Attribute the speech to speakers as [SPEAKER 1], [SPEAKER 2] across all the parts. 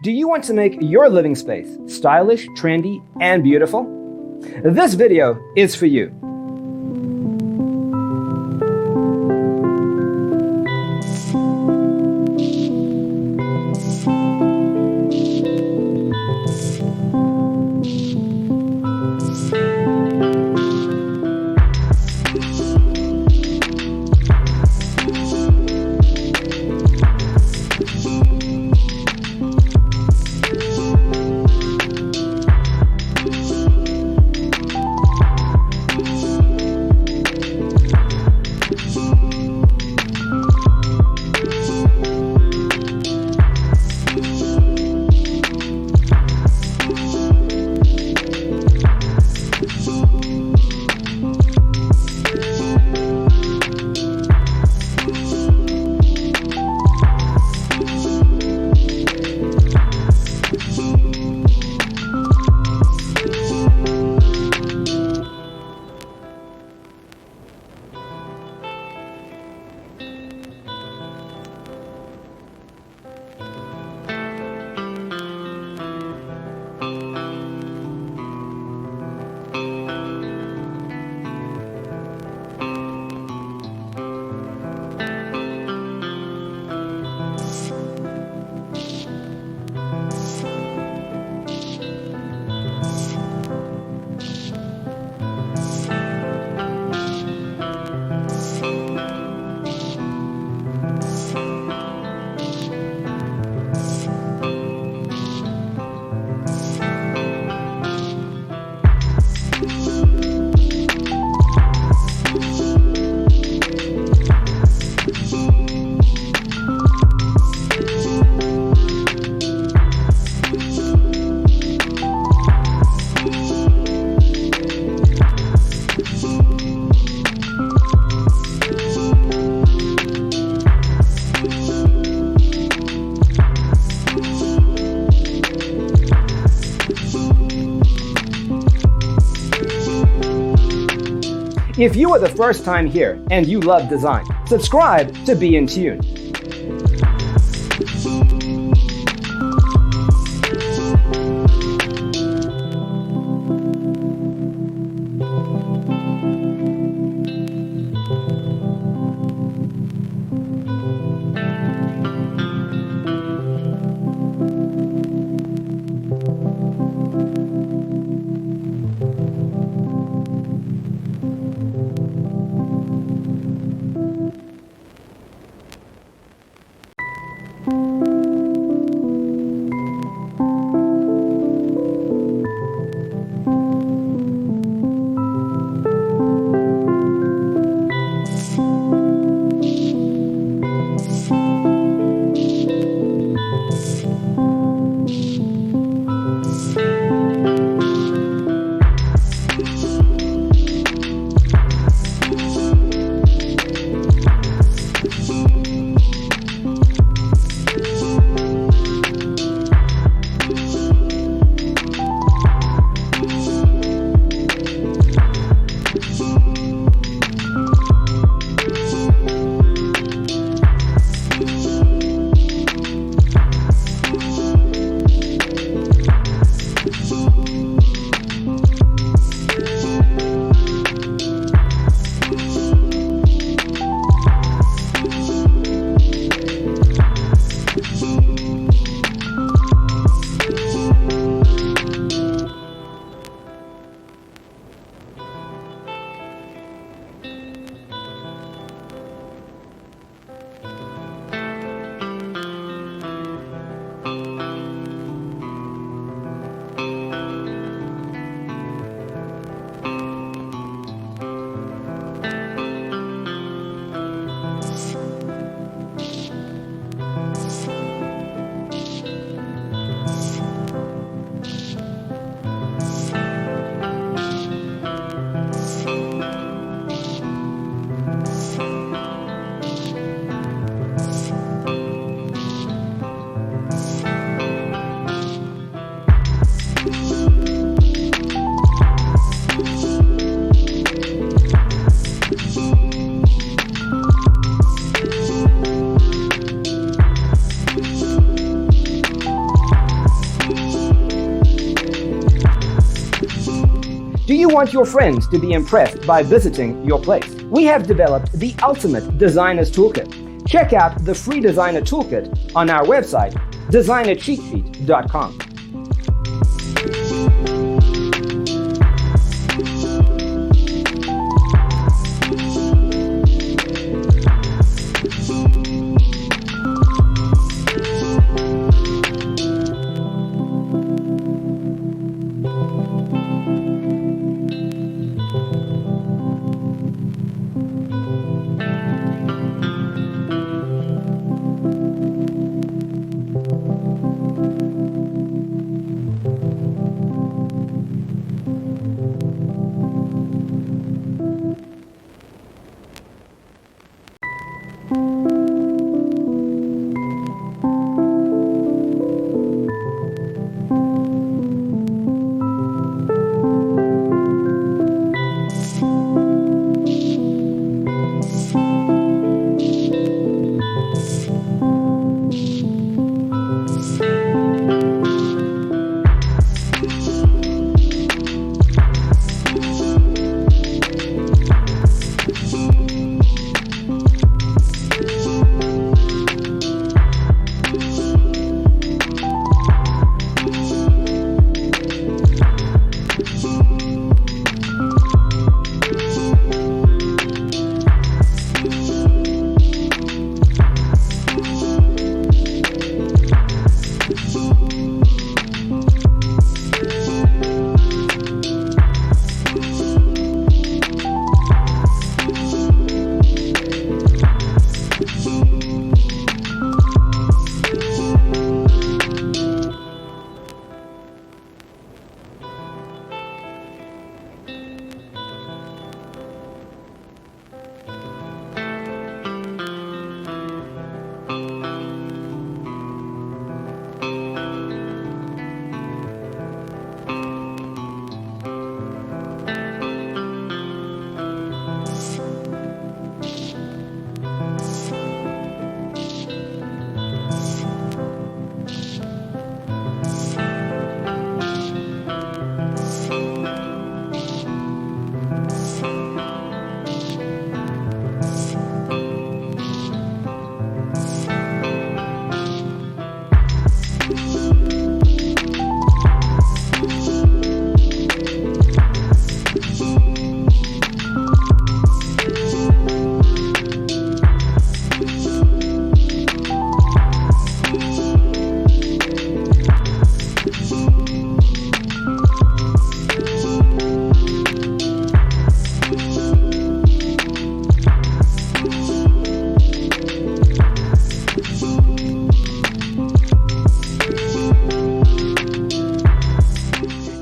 [SPEAKER 1] Do you want to make your living space stylish, trendy, and beautiful? This video is for you. If you are the first time here and you love design, subscribe to be in tune. you want your friends to be impressed by visiting your place? We have developed the ultimate designer's toolkit. Check out the free designer toolkit on our website, designercheatsheet.com.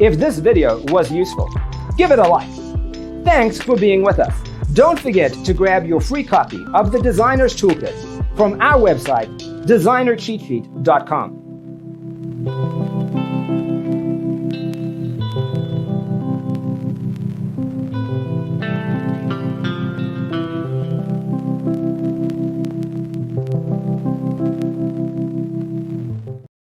[SPEAKER 1] If this video was useful, give it a like. Thanks for being with us. Don't forget to grab your free copy of the Designer's Toolkit from our website, designercheatsheet.com.